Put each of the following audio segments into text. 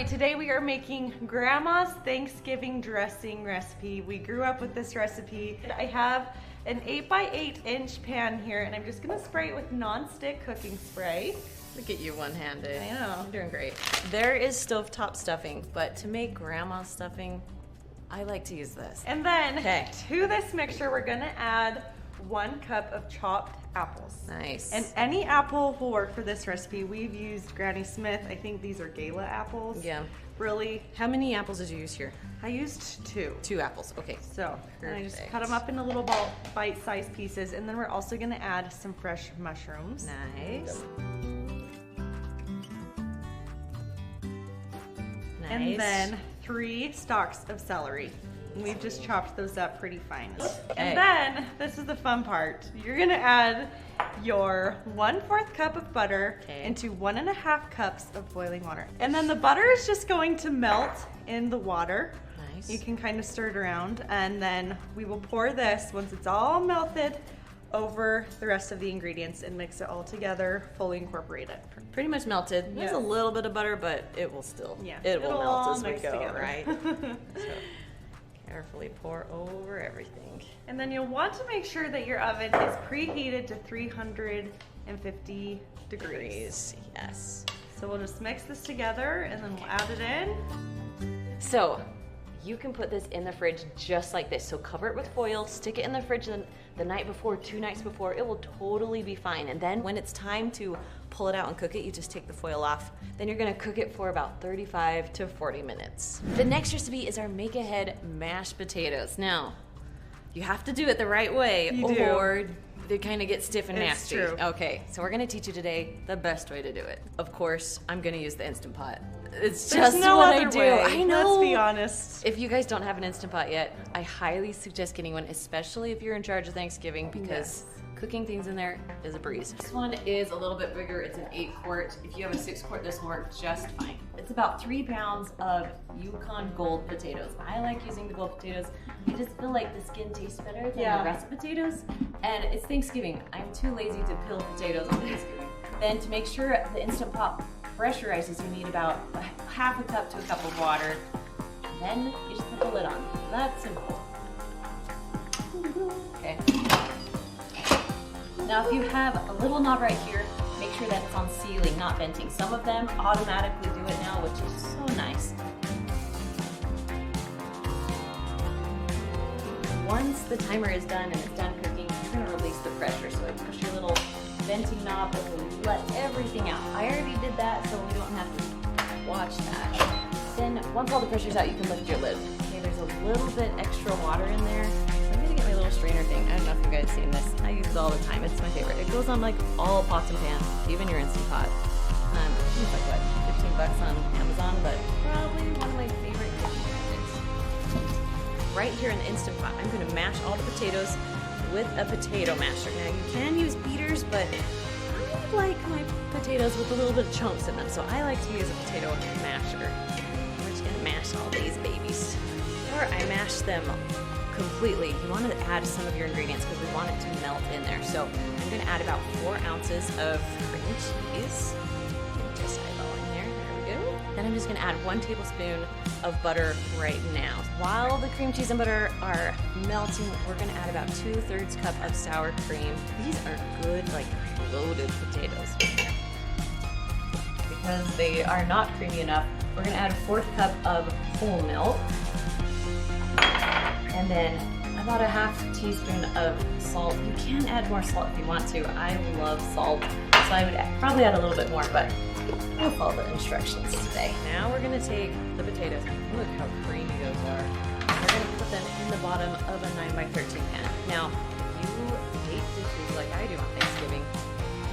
today we are making Grandma's Thanksgiving dressing recipe. We grew up with this recipe. I have an 8x8 inch pan here, and I'm just gonna spray it with non-stick cooking spray. Look at you one-handed. I know. You're doing great. There is stovetop stuffing, but to make Grandma's stuffing, I like to use this. And then to this mixture, we're gonna add 1 cup of chopped apples. Nice. And any apple will work for this recipe. We've used Granny Smith. I think these are Gala apples. Yeah. Really. How many apples did you use here? I used 2. 2 apples, okay. So, and I just Perfect. cut them up into little bite-sized pieces, and then we're also gonna add some fresh mushrooms. Nice. Nice. And then 3 stalks of celery. And we've just chopped those up pretty fine. And then, this is the fun part. You're gonna add your 1/4 cup of butter into 1.5 cups of boiling water. And then the butter is just going to melt in the water. Nice. You can kind of stir it around, and then we will pour this, once it's all melted, over the rest of the ingredients and mix it all together, fully incorporate it. Pretty much melted. There's a little bit of butter, but it will still, it will melt as we go, together. right? So, carefully pour over everything. And then you'll want to make sure that your oven is preheated to 350 degrees. Yes. So we'll just mix this together and then we'll add it in. So you can put this in the fridge just like this. So cover it with foil, stick it in the fridge the night before, 2 nights before. It will totally be fine. And then when it's time to pull it out and cook it, you just take the foil off. Then you're gonna cook it for about 35 to 40 minutes. The next recipe is our make-ahead mashed potatoes. Now, you have to do it the right way or they kind of get stiff and nasty. True. Okay, so we're gonna teach you today the best way to do it. Of course, I'm gonna use the Instant Pot. It's There's just no what other I do. way. I know. Let's be honest. If you guys don't have an Instant Pot yet, I highly suggest getting one, especially if you're in charge of Thanksgiving, because cooking things in there is a breeze. This one is a little bit bigger. It's an 8-quart. If you have a 6-quart, this will work just fine. It's about 3 pounds of Yukon Gold potatoes. I like using the gold potatoes. I just feel like the skin tastes better than the rest of potatoes. And it's Thanksgiving. I'm too lazy to peel potatoes on Thanksgiving. Then to make sure the Instant Pot pressurizes, you need about 1/2 cup to a cup of water. And then you just put the lid on. That's simple. Okay. Now if you have a little knob right here, make sure that it's on sealing, not venting. Some of them automatically do it now, which is so nice. Once the timer is done and it's done cooking, you're gonna release the pressure. So push your little venting knob and let everything out. I already did that, so we don't have to watch that. Then once all the pressure's out, you can lift your lid. Okay, there's a little bit extra water in there. I'm gonna get my little strainer thing. I don't know if you guys seen this. I use it all the time. It's my favorite. It goes on like all pots and pans, even your Instant Pot. I think it's like what, 15 bucks on Amazon, but probably one of my favorite kitchen gadgets. Right here in the Instant Pot, I'm gonna mash all the potatoes with a potato masher. Now you can use beaters, but I like my potatoes with a little bit of chunks in them, so I like to use a potato masher. We're just gonna mash all these babies. Before I mash them completely, you want to add some of your ingredients because we want it to melt in there. So I'm gonna add about 4 ounces of cream cheese. Just eyeball in there, there we go. Then I'm just gonna add 1 tablespoon of butter right now. While the cream cheese and butter are melting, we're gonna add about 2/3 cup of sour cream. These are good, like loaded potatoes. Because they are not creamy enough, we're gonna add 1/4 cup of whole milk. And then about 1/2 teaspoon of salt. You can add more salt if you want to. I love salt, so I would probably add a little bit more, but we'll follow the instructions today. Now we're gonna take the potatoes. Look how creamy those are. We're gonna put them in the bottom of a 9x13 pan. Now, if you hate dishes like I do on Thanksgiving,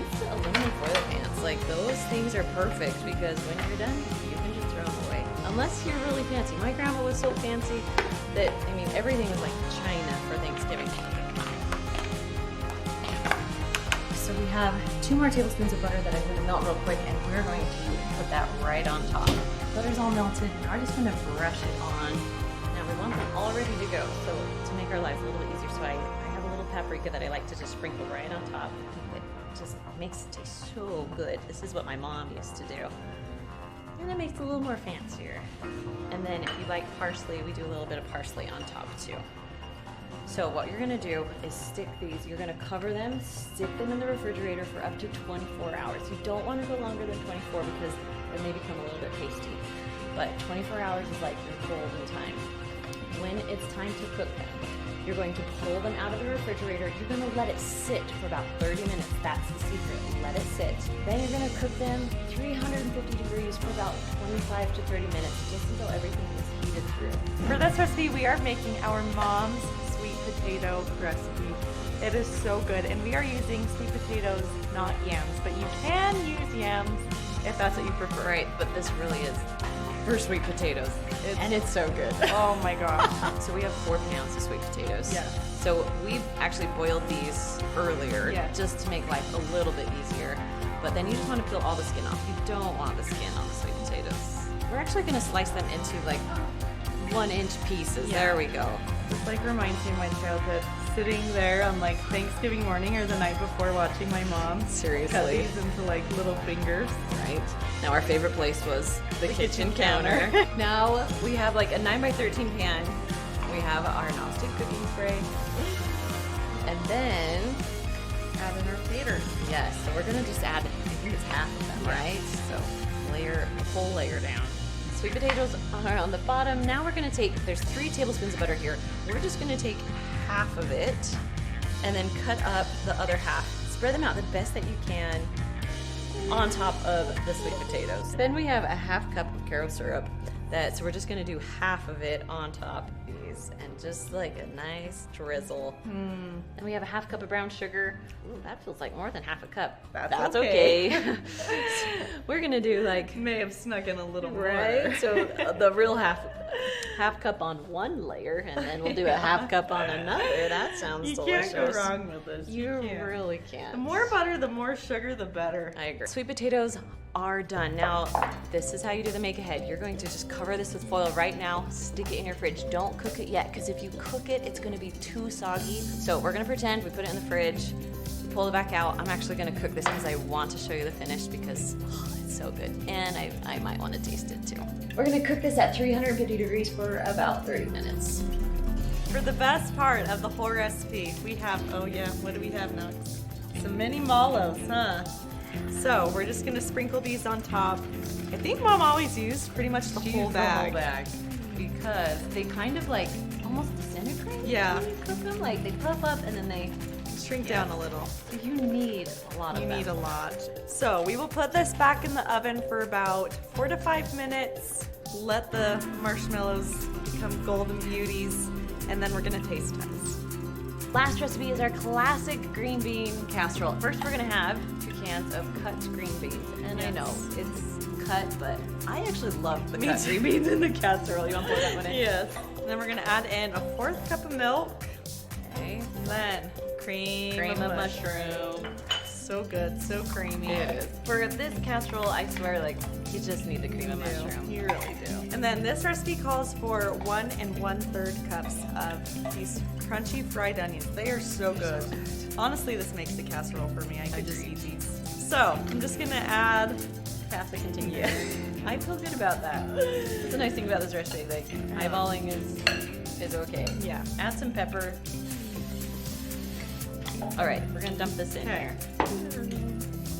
use the aluminum foil pans. Like those things are perfect because when you're done, you can just throw them away. Unless you're really fancy. My grandma was so fancy that, I mean, everything was like China for Thanksgiving. So we have 2 more tablespoons of butter that I'm going to melt real quick, and we're going to put that right on top. Butter's all melted, and we're just going to brush it on. Now we want them all ready to go, so to make our lives a little easier, so I have a little paprika that I like to just sprinkle right on top. It just makes it taste so good. This is what my mom used to do. And it makes it a little more fancier. And then if you like parsley, we do a little bit of parsley on top too. So what you're gonna do is stick these, you're gonna cover them, stick them in the refrigerator for up to 24 hours. You don't wanna go longer than 24 because they may become a little bit pasty. But 24 hours is like your golden time. When it's time to cook them, you're going to pull them out of the refrigerator. You're gonna let it sit for about 30 minutes. That's the secret, let it sit. Then you're gonna cook them 350 degrees for about 25 to 30 minutes, just until everything is heated through. For this recipe, we are making our mom's sweet potato recipe. It is so good, and we are using sweet potatoes, not yams, but you can use yams if that's what you prefer. Right, but this really is for sweet potatoes. And it's so good. Oh my gosh. So we have 4 pounds of sweet potatoes. Yeah. So we've actually boiled these earlier just to make life a little bit easier. But then you just want to peel all the skin off. You don't want the skin on the sweet potatoes. We're actually going to slice them into like 1-inch pieces. Yeah. There we go. This like reminds me of my childhood, sitting there on like Thanksgiving morning or the night before watching my mom Seriously. cut these into like little fingers. Right. Now our favorite place was the kitchen counter. Now we have like a 9x13 pan. We have our nonstick cooking spray. And then Add in our taters. yes, so we're gonna just add, I think it's half of them, right? So layer, a full layer down. Sweet potatoes are on the bottom. Now we're gonna take, there's 3 tablespoons of butter here. We're just gonna take half of it and then cut up the other half. Spread them out the best that you can on top of the sweet potatoes. Then we have a half cup of Caro syrup. So we're just gonna do half of it on top of these and just like a nice drizzle. Then we have a half cup of brown sugar. Ooh, that feels like more than half a cup. That's okay. We're gonna do like, May have snuck in a little right? more. So the real half cup on one layer, and then we'll do a half cup on another. That sounds You delicious. can't go wrong with this. You can't. really can't. The more butter, the more sugar, the better. I agree. Sweet potatoes are done. Now, this is how you do the make ahead. You're going to just cover this with foil right now, stick it in your fridge. Don't cook it yet, because if you cook it, it's gonna be too soggy. So we're gonna pretend we put it in the fridge, pull it back out. I'm actually gonna cook this because I want to show you the finish because it's so good. And I might want to taste it too. We're gonna cook this at 350 degrees for about 30 minutes. For the best part of the whole recipe, we have, oh yeah, what do we have next? Some mini mallows, huh? So we're just gonna sprinkle these on top. I think Mom always used pretty much the whole bag. Because they kind of like almost disintegrate. Yeah. When you cook them, like they puff up and then they Shrink down a little. So you need a lot of You them. need a lot. So we will put this back in the oven for about 4 to 5 minutes. Let the marshmallows become golden beauties, and then we're gonna taste test. Last recipe is our classic green bean casserole. First, we're gonna have 2 cans of cut green beans. And I know it's cut, but I actually love the cut green beans in the casserole. You wanna pour that one in? Yes. And then we're gonna add in a 1/4 cup of milk. Okay. And then cream of mushroom. So good, so creamy. It is. For this casserole, I swear, like, you just need the cream of You do. mushroom. You really do. And then this recipe calls for 1 1/3 cups of these crunchy fried onions. They are so good. Honestly, this makes the casserole for me. I just eat these. So I'm just gonna add. Pass the container. I feel good about that. That's the nice thing about this recipe. Like, eyeballing is okay. Yeah. Add some pepper. All right, we're gonna dump this in Okay. here.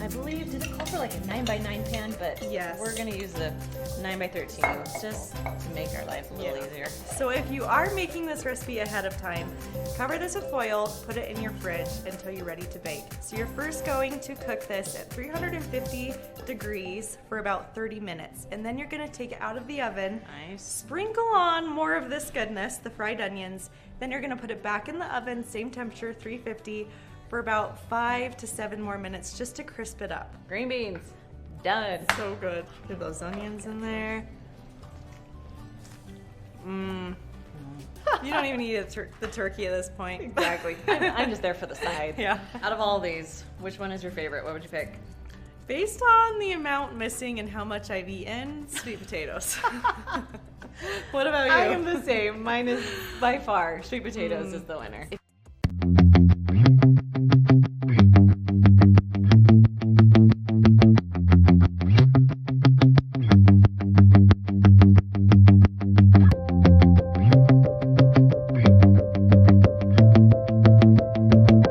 I believe, did it call for like a 9x9 pan? But Yes. we're gonna use the 9x13 just to make our life a little easier. So if you are making this recipe ahead of time, cover this with foil, put it in your fridge until you're ready to bake. So you're first going to cook this at 350 degrees for about 30 minutes. And then you're gonna take it out of the oven, Nice. sprinkle on more of this goodness, the fried onions. Then you're gonna put it back in the oven, same temperature, 350, for about 5 to 7 more minutes just to crisp it up. Green beans, done. So good. Get those onions in there. Mmm. You don't even need the turkey at this point. Exactly. I'm just there for the side. Yeah. Out of all these, which one is your favorite? What would you pick? Based on the amount missing and how much I've eaten, sweet potatoes. What about you? I am the same. Mine is by far sweet potatoes is the winner.